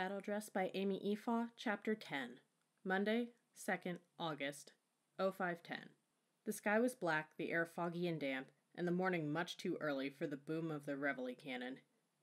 Battle Dress by Amy Efaw, Chapter 10. Monday, 2nd August, 0510. The sky was black, the air foggy and damp, and the morning much too early for the boom of the reveille cannon.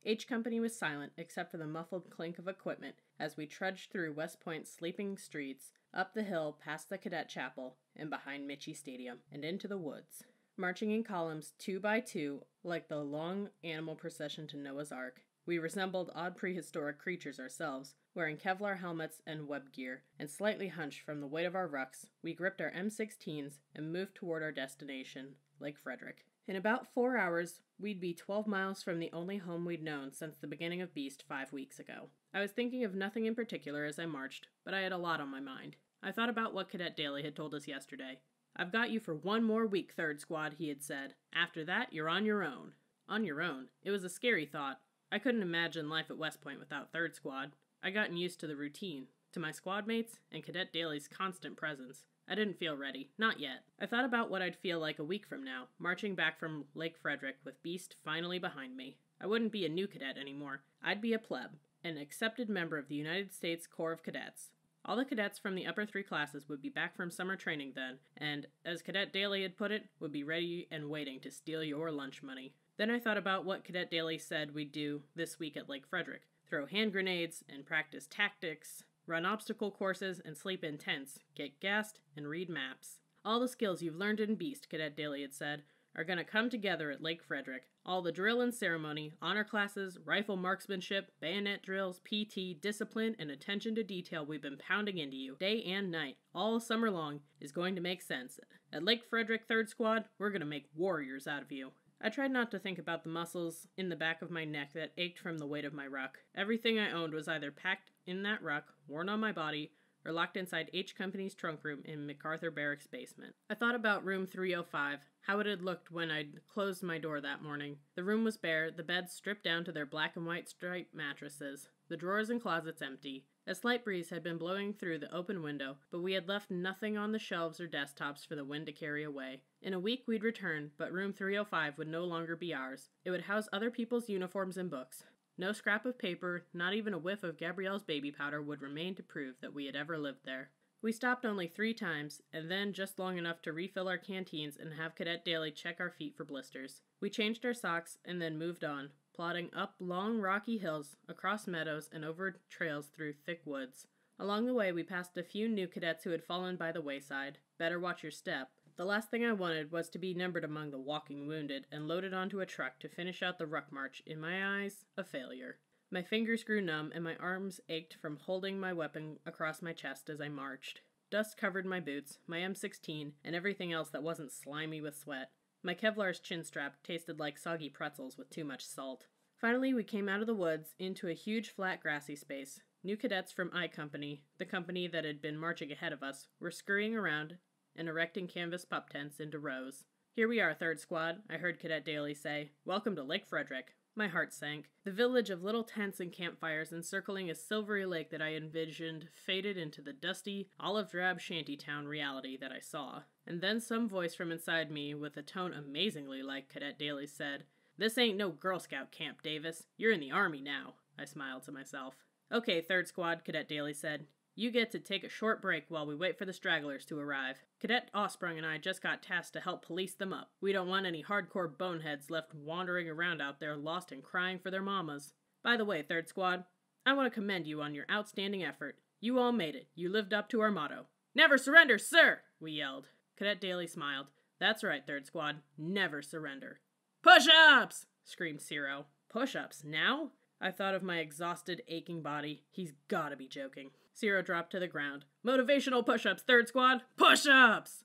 H Company was silent, except for the muffled clink of equipment, as we trudged through West Point's sleeping streets, up the hill past the cadet chapel, and behind Mitchie Stadium, and into the woods. Marching in columns 2 by 2, like the long animal procession to Noah's Ark, we resembled odd prehistoric creatures ourselves, wearing Kevlar helmets and web gear, and slightly hunched from the weight of our rucks, we gripped our M16s and moved toward our destination, Lake Frederick. In about 4 hours, we'd be 12 miles from the only home we'd known since the beginning of Beast 5 weeks ago. I was thinking of nothing in particular as I marched, but I had a lot on my mind. I thought about what Cadet Daly had told us yesterday. "I've got you for 1 more week, 3rd Squad," he had said. "After that, you're on your own." On your own. It was a scary thought. I couldn't imagine life at West Point without 3rd Squad. I'd gotten used to the routine, to my squad mates, and Cadet Daly's constant presence. I didn't feel ready. Not yet. I thought about what I'd feel like a week from now, marching back from Lake Frederick with Beast finally behind me. I wouldn't be a new cadet anymore. I'd be a pleb, an accepted member of the United States Corps of Cadets. All the cadets from the upper 3 classes would be back from summer training then, and, as Cadet Daly had put it, would be ready and waiting to steal your lunch money. Then I thought about what Cadet Daly said we'd do this week at Lake Frederick. Throw hand grenades and practice tactics, run obstacle courses and sleep in tents, get gassed and read maps. All the skills you've learned in Beast, Cadet Daly had said, are going to come together at Lake Frederick. All the drill and ceremony, honor classes, rifle marksmanship, bayonet drills, PT, discipline, and attention to detail we've been pounding into you, day and night, all summer long, is going to make sense. At Lake Frederick 3rd Squad, we're going to make warriors out of you. I tried not to think about the muscles in the back of my neck that ached from the weight of my ruck. Everything I owned was either packed in that ruck, worn on my body, or locked inside H Company's trunk room in MacArthur Barracks' basement. I thought about room 305, how it had looked when I'd closed my door that morning. The room was bare, the beds stripped down to their black and white striped mattresses, the drawers and closets empty. A slight breeze had been blowing through the open window, but we had left nothing on the shelves or desktops for the wind to carry away. In a week we'd return, but room 305 would no longer be ours. It would house other people's uniforms and books. No scrap of paper, not even a whiff of Gabrielle's baby powder would remain to prove that we had ever lived there. We stopped only 3 times, and then just long enough to refill our canteens and have Cadet Daly check our feet for blisters. We changed our socks and then moved on, plodding up long rocky hills, across meadows, and over trails through thick woods. Along the way we passed a few new cadets who had fallen by the wayside. Better watch your step. The last thing I wanted was to be numbered among the walking wounded and loaded onto a truck to finish out the ruck march, in my eyes, a failure. My fingers grew numb and my arms ached from holding my weapon across my chest as I marched. Dust covered my boots, my M16, and everything else that wasn't slimy with sweat. My Kevlar's chin strap tasted like soggy pretzels with too much salt. Finally, we came out of the woods into a huge flat grassy space. New cadets from I Company, the company that had been marching ahead of us, were scurrying around and erecting canvas pup tents into rows. "Here we are, 3rd Squad," I heard Cadet Daly say. "Welcome to Lake Frederick." My heart sank. The village of little tents and campfires encircling a silvery lake that I envisioned faded into the dusty, olive-drab shantytown reality that I saw. And then some voice from inside me, with a tone amazingly like Cadet Daly's, said, "This ain't no Girl Scout camp, Davis. You're in the Army now." I smiled to myself. "Okay, 3rd Squad," Cadet Daly said. "You get to take a short break while we wait for the stragglers to arrive. Cadet Osprung and I just got tasked to help police them up. We don't want any hardcore boneheads left wandering around out there lost and crying for their mamas. By the way, 3rd Squad, I want to commend you on your outstanding effort. You all made it. You lived up to our motto." "Never surrender, sir!" we yelled. Cadet Daly smiled. "That's right, 3rd Squad. Never surrender." "Push-ups!" screamed Ciro. "Push-ups? Now?" I thought of my exhausted, aching body. He's gotta be joking. Ciro dropped to the ground. "Motivational push-ups, 3rd Squad! Push-ups!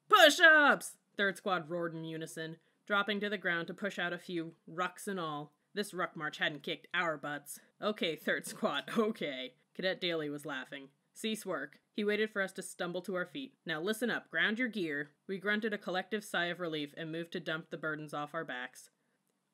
Push-ups!" 3rd Squad roared in unison, dropping to the ground to push out a few, rucks and all. This ruck march hadn't kicked our butts. "Okay, 3rd Squad, okay." Cadet Daly was laughing. "Cease work." He waited for us to stumble to our feet. "Now listen up, ground your gear." We grunted a collective sigh of relief and moved to dump the burdens off our backs.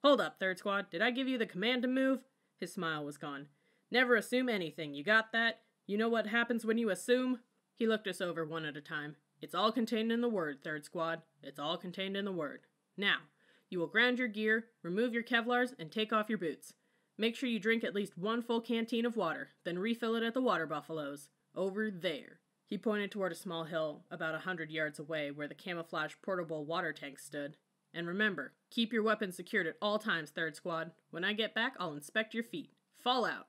"Hold up, 3rd Squad, did I give you the command to move?" His smile was gone. "Never assume anything, you got that? You know what happens when you assume?" He looked us over one at a time. "It's all contained in the word, 3rd Squad. It's all contained in the word. Now, you will ground your gear, remove your Kevlars, and take off your boots. Make sure you drink at least 1 full canteen of water, then refill it at the water buffaloes. Over there." He pointed toward a small hill about 100 yards away where the camouflage portable water tank stood. "And remember, keep your weapons secured at all times, 3rd Squad. When I get back, I'll inspect your feet. Fall out."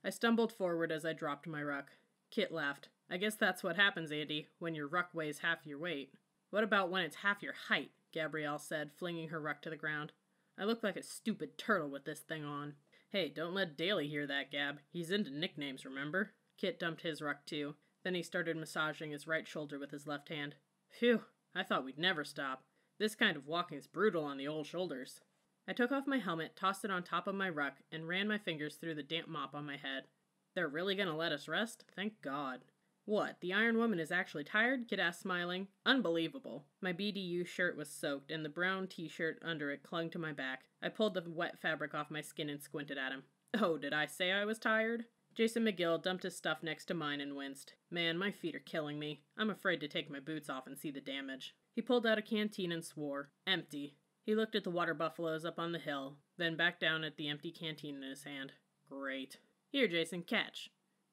I stumbled forward as I dropped my ruck. Kit laughed. "I guess that's what happens, Andy, when your ruck weighs half your weight." "What about when it's half your height?" Gabrielle said, flinging her ruck to the ground. "I look like a stupid turtle with this thing on." "Hey, don't let Daly hear that, Gab. He's into nicknames, remember?" Kit dumped his ruck too. Then he started massaging his right shoulder with his left hand. "Phew, I thought we'd never stop. This kind of walking's brutal on the old shoulders." I took off my helmet, tossed it on top of my ruck, and ran my fingers through the damp mop on my head. "They're really gonna let us rest? Thank God." "What, the Iron Woman is actually tired?" Kit asked, smiling. "Unbelievable." My BDU shirt was soaked, and the brown t-shirt under it clung to my back. I pulled the wet fabric off my skin and squinted at him. "Oh, did I say I was tired?" Jason McGill dumped his stuff next to mine and winced. "Man, my feet are killing me. I'm afraid to take my boots off and see the damage." He pulled out a canteen and swore. "Empty." He looked at the water buffaloes up on the hill, then back down at the empty canteen in his hand. "Great. Here, Jason, catch."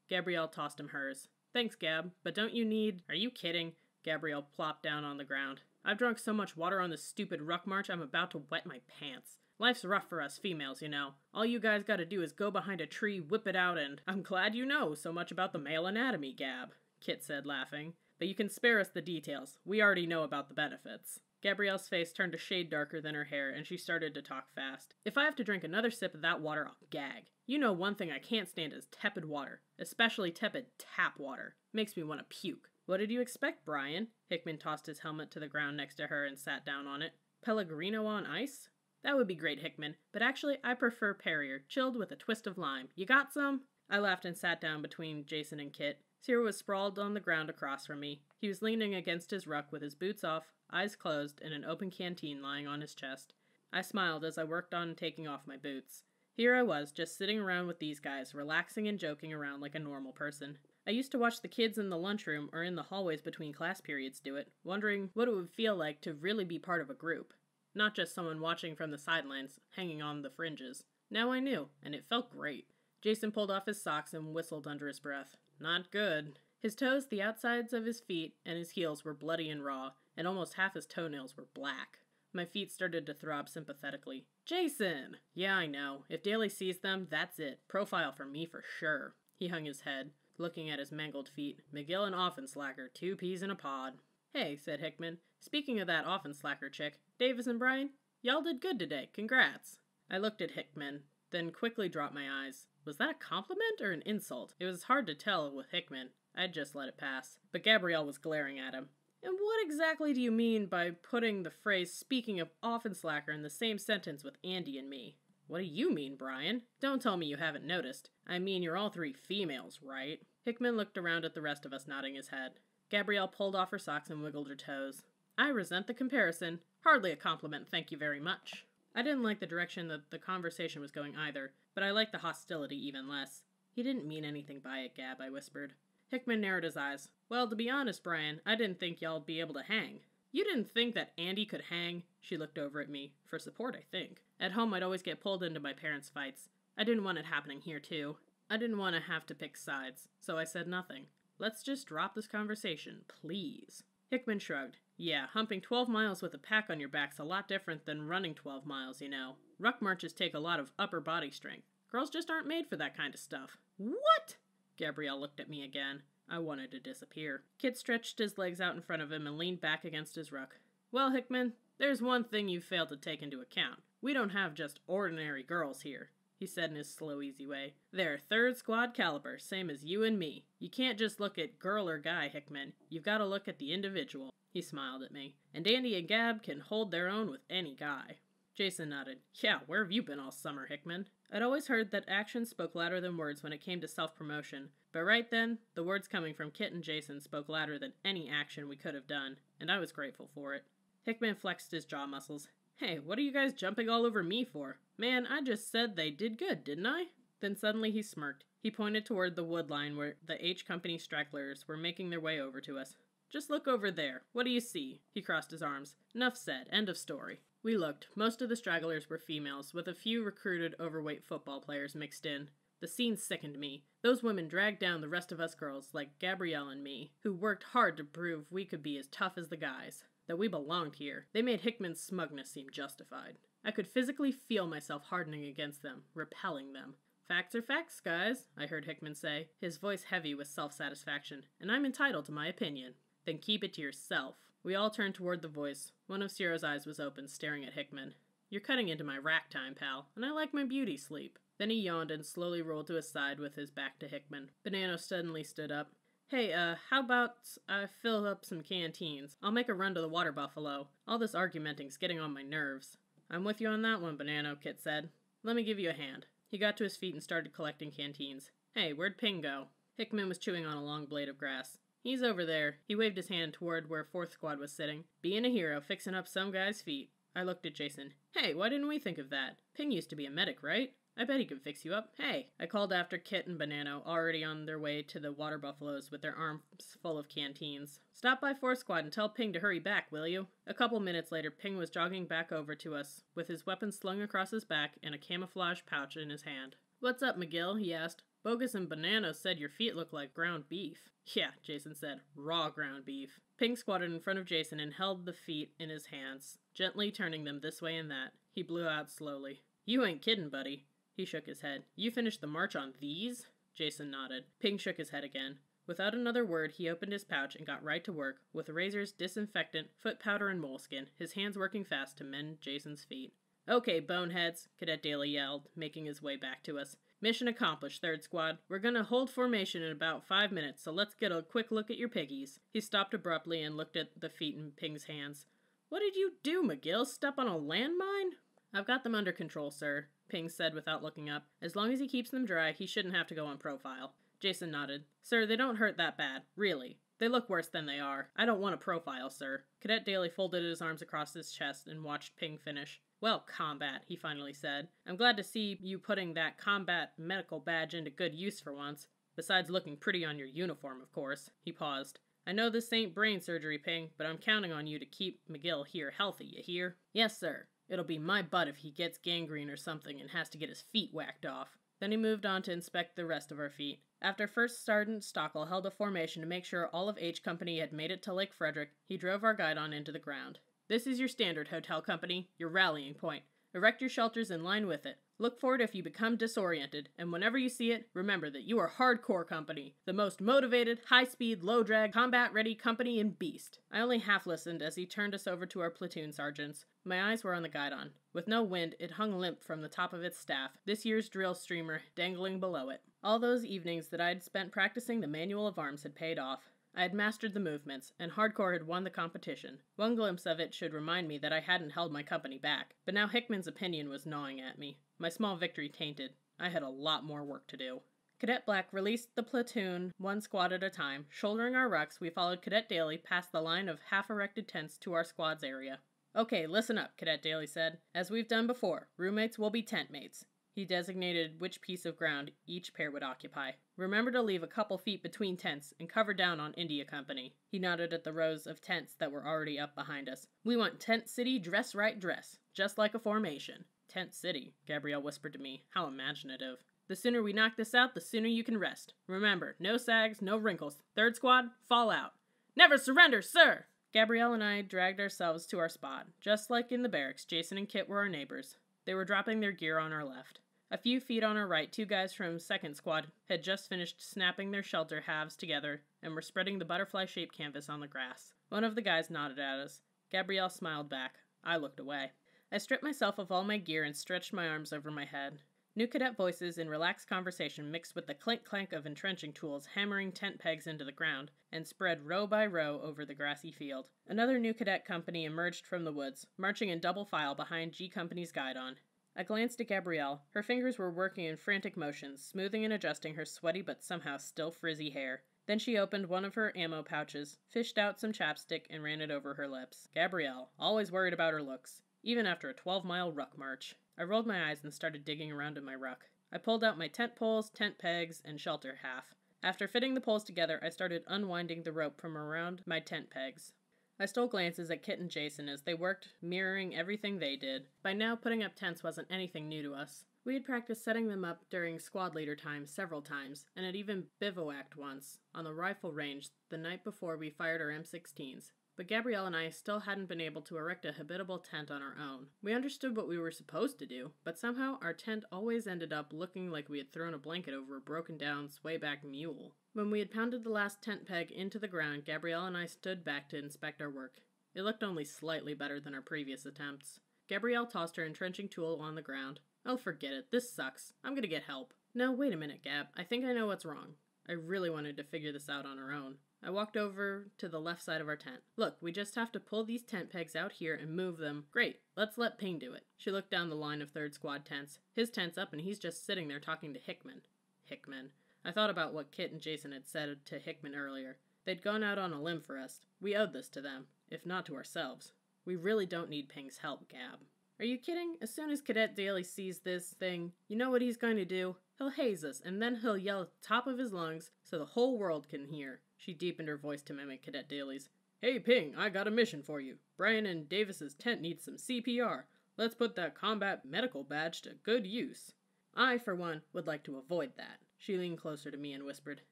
Gabrielle tossed him hers. "Thanks, Gab, but don't you need—" "Are you kidding?" Gabrielle plopped down on the ground. "I've drunk so much water on this stupid ruck march I'm about to wet my pants. Life's rough for us females, you know. All you guys gotta do is go behind a tree, whip it out, and—" "I'm glad you know so much about the male anatomy, Gab," Kit said, laughing. "But you can spare us the details. We already know about the benefits." Gabrielle's face turned a shade darker than her hair, and she started to talk fast. "If I have to drink another sip of that water, I'll gag. You know one thing I can't stand is tepid water, especially tepid tap water. Makes me want to puke." "What did you expect, Brian?" Hickman tossed his helmet to the ground next to her and sat down on it. "Pellegrino on ice?" "That would be great, Hickman, but actually I prefer Perrier, chilled with a twist of lime. You got some?" I laughed and sat down between Jason and Kit. Cyril was sprawled on the ground across from me. He was leaning against his ruck with his boots off, eyes closed, and an open canteen lying on his chest. I smiled as I worked on taking off my boots. Here I was, just sitting around with these guys, relaxing and joking around like a normal person. I used to watch the kids in the lunchroom or in the hallways between class periods do it, wondering what it would feel like to really be part of a group. Not just someone watching from the sidelines, hanging on the fringes. Now I knew, and it felt great. Jason pulled off his socks and whistled under his breath. Not good. His toes, the outsides of his feet, and his heels were bloody and raw, and almost half his toenails were black. My feet started to throb sympathetically. "Jason!" "Yeah, I know. If Daly sees them, that's it. Profile for me for sure." He hung his head, looking at his mangled feet. "McGill and Offenslacker, 2 peas in a pod." "Hey," said Hickman. "Speaking of that Offenslacker chick, Davis and Brian, y'all did good today. Congrats." I looked at Hickman, then quickly dropped my eyes. Was that a compliment or an insult? It was hard to tell with Hickman. I'd just let it pass. But Gabrielle was glaring at him. "And what exactly do you mean by putting the phrase 'speaking of Offenslacker' in the same sentence with Andy and me?" "What do you mean, Brian? Don't tell me you haven't noticed. I mean, you're all 3 females, right?" Hickman looked around at the rest of us, nodding his head. Gabrielle pulled off her socks and wiggled her toes. "I resent the comparison. Hardly a compliment, thank you very much." I didn't like the direction that the conversation was going either, but I liked the hostility even less. "He didn't mean anything by it, Gab," I whispered. Hickman narrowed his eyes. "Well, to be honest, Brian, I didn't think y'all'd be able to hang." "You didn't think that Andy could hang?" She looked over at me. For support, I think. At home, I'd always get pulled into my parents' fights. I didn't want it happening here, too. I didn't want to have to pick sides, so I said nothing. "Let's just drop this conversation, please." Hickman shrugged. "Yeah, humping 12 miles with a pack on your back's a lot different than running 12 miles, you know. Ruck marches take a lot of upper body strength. Girls just aren't made for that kind of stuff." "What?" Gabrielle looked at me again. I wanted to disappear. Kit stretched his legs out in front of him and leaned back against his ruck. "Well, Hickman, there's one thing you failed to take into account. We don't have just ordinary girls here," he said in his slow, easy way. "They're 3rd Squad caliber, same as you and me. You can't just look at girl or guy, Hickman. You've got to look at the individual." He smiled at me. "And Andy and Gab can hold their own with any guy." Jason nodded. "Yeah, where have you been all summer, Hickman?" I'd always heard that actions spoke louder than words when it came to self-promotion, but right then, the words coming from Kit and Jason spoke louder than any action we could have done, and I was grateful for it. Hickman flexed his jaw muscles. "Hey, what are you guys jumping all over me for? Man, I just said they did good, didn't I?" Then suddenly he smirked. He pointed toward the wood line where the H Company stragglers were making their way over to us. "Just look over there. What do you see?" He crossed his arms. "'Nough said. End of story." We looked. Most of the stragglers were females, with a few recruited overweight football players mixed in. The scene sickened me. Those women dragged down the rest of us girls, like Gabrielle and me, who worked hard to prove we could be as tough as the guys, that we belonged here. They made Hickman's smugness seem justified. I could physically feel myself hardening against them, repelling them. Facts are facts, guys, I heard Hickman say, his voice heavy with self-satisfaction, and I'm entitled to my opinion. Then keep it to yourself. We all turned toward the voice. One of Ciro's eyes was open, staring at Hickman. You're cutting into my rack time, pal, and I like my beauty sleep. Then he yawned and slowly rolled to his side with his back to Hickman. Banano suddenly stood up. Hey, how about I fill up some canteens? I'll make a run to the Water Buffalo. All this argumenting's getting on my nerves. I'm with you on that one, Banano, Kit said. Let me give you a hand. He got to his feet and started collecting canteens. Hey, where'd Ping go? Hickman was chewing on a long blade of grass. He's over there. He waved his hand toward where 4th Squad was sitting. Being a hero, fixing up some guy's feet. I looked at Jason. Hey, why didn't we think of that? Ping used to be a medic, right? I bet he could fix you up. Hey! I called after Kit and Banano, already on their way to the Water Buffaloes with their arms full of canteens. Stop by 4th Squad and tell Ping to hurry back, will you? A couple minutes later, Ping was jogging back over to us, with his weapon slung across his back and a camouflage pouch in his hand. What's up, McGill? He asked. Bogus and Banano said your feet look like ground beef. Yeah, Jason said. Raw ground beef. Ping squatted in front of Jason and held the feet in his hands, gently turning them this way and that. He blew out slowly. You ain't kidding, buddy. He shook his head. You finished the march on these? Jason nodded. Ping shook his head again. Without another word, he opened his pouch and got right to work, with razors, disinfectant, foot powder, and moleskin, his hands working fast to mend Jason's feet. Okay, boneheads, Cadet Daly yelled, making his way back to us. Mission accomplished, 3rd Squad. We're gonna hold formation in about 5 minutes, so let's get a quick look at your piggies. He stopped abruptly and looked at the feet in Ping's hands. What did you do, McGill? Step on a landmine? I've got them under control, sir, Ping said without looking up. As long as he keeps them dry, he shouldn't have to go on profile. Jason nodded. Sir, they don't hurt that bad, really. They look worse than they are. I don't want a profile, sir. Cadet Daly folded his arms across his chest and watched Ping finish. Well, combat, he finally said. I'm glad to see you putting that combat medical badge into good use for once. Besides looking pretty on your uniform, of course. He paused. I know this ain't brain surgery, Ping, but I'm counting on you to keep McGill here healthy, you hear? Yes, sir. It'll be my butt if he gets gangrene or something and has to get his feet whacked off. Then he moved on to inspect the rest of our feet. After First Sergeant Stockel held a formation to make sure all of H Company had made it to Lake Frederick, he drove our guide on into the ground. This is your standard hotel company, your rallying point. Erect your shelters in line with it. Look for it if you become disoriented, and whenever you see it, remember that you are hardcore company, the most motivated, high-speed, low-drag, combat-ready company in Beast. I only half listened as he turned us over to our platoon sergeants. My eyes were on the guidon. With no wind, it hung limp from the top of its staff, this year's drill streamer dangling below it. All those evenings that I had spent practicing the manual of arms had paid off. I had mastered the movements, and Hardcore had won the competition. One glimpse of it should remind me that I hadn't held my company back, but now Hickman's opinion was gnawing at me. My small victory tainted. I had a lot more work to do. Cadet Black released the platoon 1 squad at a time. Shouldering our rucks, we followed Cadet Daly past the line of half-erected tents to our squad's area. Okay, listen up, Cadet Daly said. As we've done before, roommates will be tent mates. He designated which piece of ground each pair would occupy. Remember to leave a couple feet between tents and cover down on India Company. He nodded at the rows of tents that were already up behind us. We want Tent City dress right dress, just like a formation. Tent City, Gabrielle whispered to me. How imaginative. The sooner we knock this out, the sooner you can rest. Remember, no sags, no wrinkles. 3rd Squad, fall out. Never surrender, sir! Gabrielle and I dragged ourselves to our spot. Just like in the barracks, Jason and Kit were our neighbors. They were dropping their gear on our left. A few feet on our right, 2 guys from 2nd Squad had just finished snapping their shelter halves together and were spreading the butterfly-shaped canvas on the grass. One of the guys nodded at us. Gabrielle smiled back. I looked away. I stripped myself of all my gear and stretched my arms over my head. New cadet voices in relaxed conversation mixed with the clink-clank of entrenching tools hammering tent pegs into the ground and spread row by row over the grassy field. Another new cadet company emerged from the woods, marching in double file behind G Company's guidon. I glanced at Gabrielle. Her fingers were working in frantic motions, smoothing and adjusting her sweaty but somehow still frizzy hair. Then she opened one of her ammo pouches, fished out some chapstick, and ran it over her lips. Gabrielle, always worried about her looks, even after a 12-mile ruck march. I rolled my eyes and started digging around in my ruck. I pulled out my tent poles, tent pegs, and shelter half. After fitting the poles together, I started unwinding the rope from around my tent pegs. I stole glances at Kit and Jason as they worked, mirroring everything they did. By now, putting up tents wasn't anything new to us. We had practiced setting them up during squad leader time several times, and had even bivouacked once, on the rifle range the night before we fired our M16s. But Gabrielle and I still hadn't been able to erect a habitable tent on our own. We understood what we were supposed to do, but somehow our tent always ended up looking like we had thrown a blanket over a broken down, swayback mule. When we had pounded the last tent peg into the ground, Gabrielle and I stood back to inspect our work. It looked only slightly better than our previous attempts. Gabrielle tossed her entrenching tool on the ground. Oh, forget it. This sucks. I'm gonna get help. No, wait a minute, Gab. I think I know what's wrong. I really wanted to figure this out on our own. I walked over to the left side of our tent. Look, we just have to pull these tent pegs out here and move them. Great, let's let Ping do it. She looked down the line of 3rd Squad tents. His tent's up and he's just sitting there talking to Hickman. Hickman. I thought about what Kit and Jason had said to Hickman earlier. They'd gone out on a limb for us. We owed this to them, if not to ourselves. We really don't need Ping's help, Gab. Are you kidding? As soon as Cadet Daly sees this thing, you know what he's going to do? He'll haze us, and then he'll yell at the top of his lungs so the whole world can hear. She deepened her voice to mimic Cadet Daly's. Hey, Ping, I got a mission for you. Brian and Davis's tent needs some CPR. Let's put that combat medical badge to good use. I, for one, would like to avoid that. She leaned closer to me and whispered,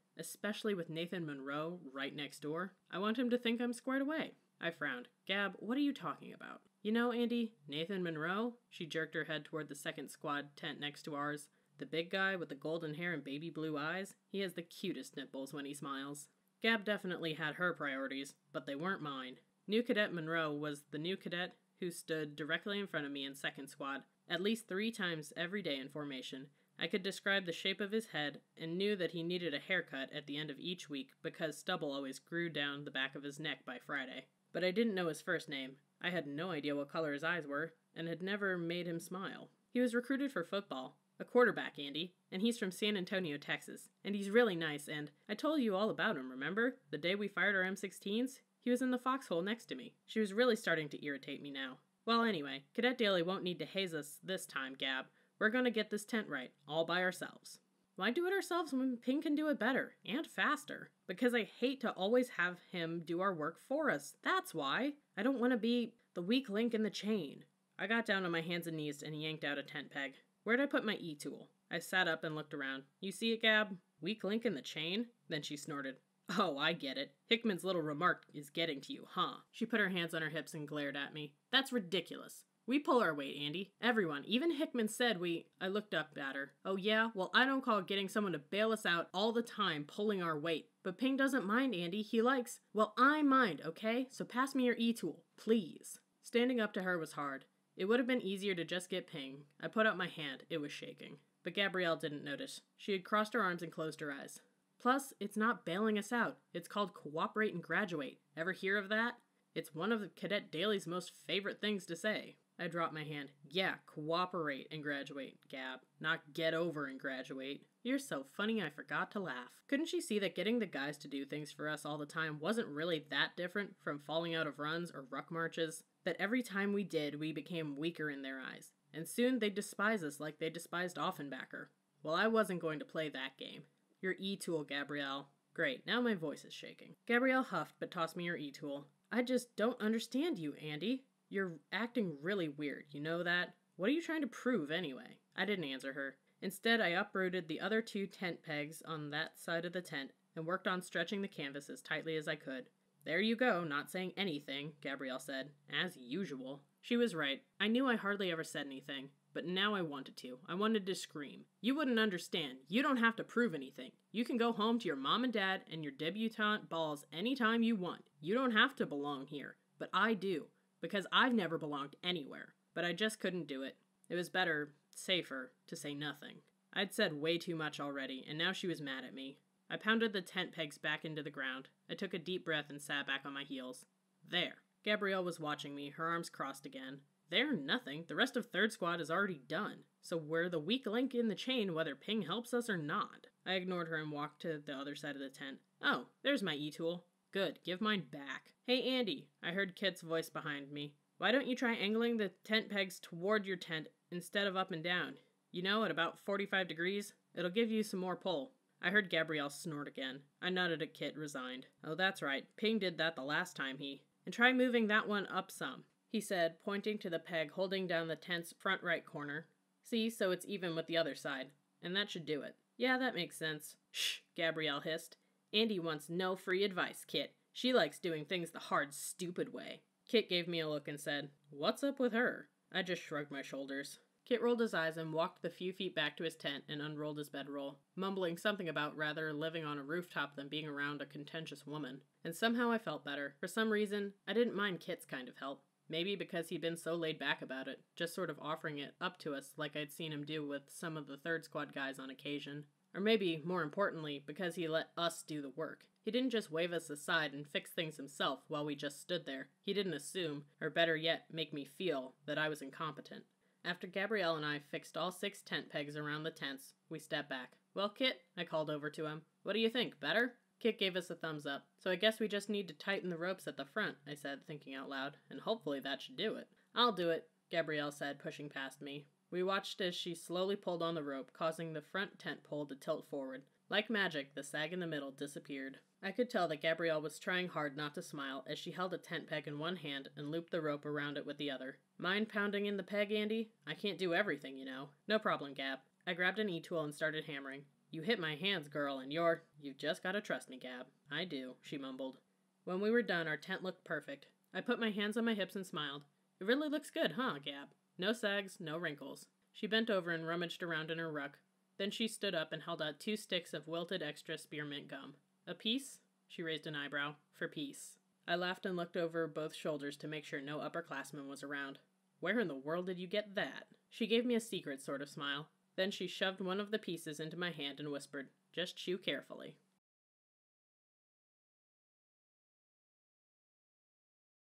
especially with Nathan Monroe right next door. I want him to think I'm squared away. I frowned. Gab, what are you talking about? You know, Andy, Nathan Monroe? She jerked her head toward the 2nd Squad tent next to ours. The big guy with the golden hair and baby blue eyes? He has the cutest nipples when he smiles. Gab definitely had her priorities, but they weren't mine. New Cadet Monroe was the new cadet who stood directly in front of me in 2nd Squad, at least 3 times every day in formation. I could describe the shape of his head and knew that he needed a haircut at the end of each week because stubble always grew down the back of his neck by Friday. But I didn't know his first name. I had no idea what color his eyes were, and had never made him smile. He was recruited for football. A quarterback, Andy, and he's from San Antonio, Texas. And he's really nice, and I told you all about him, remember? The day we fired our M16s? He was in the foxhole next to me. She was really starting to irritate me now. Well, anyway, Cadet Daly won't need to haze us this time, Gab. We're gonna get this tent right, all by ourselves. Why do it ourselves when Ping can do it better, and faster? Because I hate to always have him do our work for us. That's why. I don't want to be the weak link in the chain. I got down on my hands and knees and yanked out a tent peg. Where'd I put my E-tool? I sat up and looked around. You see it, Gab? Weak link in the chain? Then she snorted. Oh, I get it. Hickman's little remark is getting to you, huh? She put her hands on her hips and glared at me. That's ridiculous. We pull our weight, Andy. Everyone. Even Hickman said we... I looked up at her. Oh yeah? Well, I don't call getting someone to bail us out all the time pulling our weight. But Ping doesn't mind, Andy. He likes... Well, I mind, okay? So pass me your E-tool, please. Standing up to her was hard. It would have been easier to just get Ping. I put out my hand. It was shaking. But Gabrielle didn't notice. She had crossed her arms and closed her eyes. Plus, it's not bailing us out. It's called cooperate and graduate. Ever hear of that? It's one of Cadet Daly's most favorite things to say. I dropped my hand. Yeah, cooperate and graduate, Gab. Not get over and graduate. You're so funny I forgot to laugh. Couldn't she see that getting the guys to do things for us all the time wasn't really that different from falling out of runs or ruck marches? That every time we did, we became weaker in their eyes. And soon they'd despise us like they despised Offenbacher. Well, I wasn't going to play that game. Your E-tool, Gabrielle. Great, now my voice is shaking. Gabrielle huffed but tossed me her E-tool. I just don't understand you, Andy. You're acting really weird, you know that? What are you trying to prove, anyway? I didn't answer her. Instead, I uprooted the other 2 tent pegs on that side of the tent and worked on stretching the canvas as tightly as I could. There you go, not saying anything, Gabrielle said, as usual. She was right. I knew I hardly ever said anything, but now I wanted to. I wanted to scream. You wouldn't understand. You don't have to prove anything. You can go home to your mom and dad and your debutante balls anytime you want. You don't have to belong here, but I do. Because I've never belonged anywhere. But I just couldn't do it. It was better, safer, to say nothing. I'd said way too much already, and now she was mad at me. I pounded the tent pegs back into the ground. I took a deep breath and sat back on my heels. There. Gabrielle was watching me, her arms crossed again. There, nothing. The rest of 3rd Squad is already done. So we're the weak link in the chain whether Ping helps us or not. I ignored her and walked to the other side of the tent. Oh, there's my E-tool. Good, give mine back. Hey, Andy, I heard Kit's voice behind me. Why don't you try angling the tent pegs toward your tent instead of up and down? You know, at about 45 degrees? It'll give you some more pull. I heard Gabrielle snort again. I nodded at Kit, resigned. Oh, that's right. Ping did that the last time he... And try moving that one up some, he said, pointing to the peg holding down the tent's front right corner. See, so it's even with the other side. And that should do it. Yeah, that makes sense. Shh, Gabrielle hissed. Andy wants no free advice, Kit. She likes doing things the hard, stupid way. Kit gave me a look and said, "What's up with her?" I just shrugged my shoulders. Kit rolled his eyes and walked the few feet back to his tent and unrolled his bedroll, mumbling something about rather living on a rooftop than being around a contentious woman. And somehow I felt better. For some reason, I didn't mind Kit's kind of help. Maybe because he'd been so laid back about it, just sort of offering it up to us like I'd seen him do with some of the third squad guys on occasion. Or maybe, more importantly, because he let us do the work. He didn't just wave us aside and fix things himself while we just stood there. He didn't assume, or better yet, make me feel, that I was incompetent. After Gabrielle and I fixed all 6 tent pegs around the tents, we stepped back. "Well, Kit," I called over to him. "What do you think, better?" Kit gave us a thumbs up. "So I guess we just need to tighten the ropes at the front," I said, thinking out loud, "and hopefully that should do it." "I'll do it," Gabrielle said, pushing past me. We watched as she slowly pulled on the rope, causing the front tent pole to tilt forward. Like magic, the sag in the middle disappeared. I could tell that Gabrielle was trying hard not to smile as she held a tent peg in one hand and looped the rope around it with the other. "Mind pounding in the peg, Andy? I can't do everything, you know." "No problem, Gab." I grabbed an E-tool and started hammering. "You hit my hands, girl, and you've just gotta trust me, Gab." "I do," she mumbled. When we were done, our tent looked perfect. I put my hands on my hips and smiled. "It really looks good, huh, Gab? No sags, no wrinkles." She bent over and rummaged around in her ruck. Then she stood up and held out 2 sticks of wilted extra spearmint gum. "A piece?" She raised an eyebrow. "For peace." I laughed and looked over both shoulders to make sure no upperclassman was around. "Where in the world did you get that?" She gave me a secret sort of smile. Then she shoved one of the pieces into my hand and whispered, "Just chew carefully."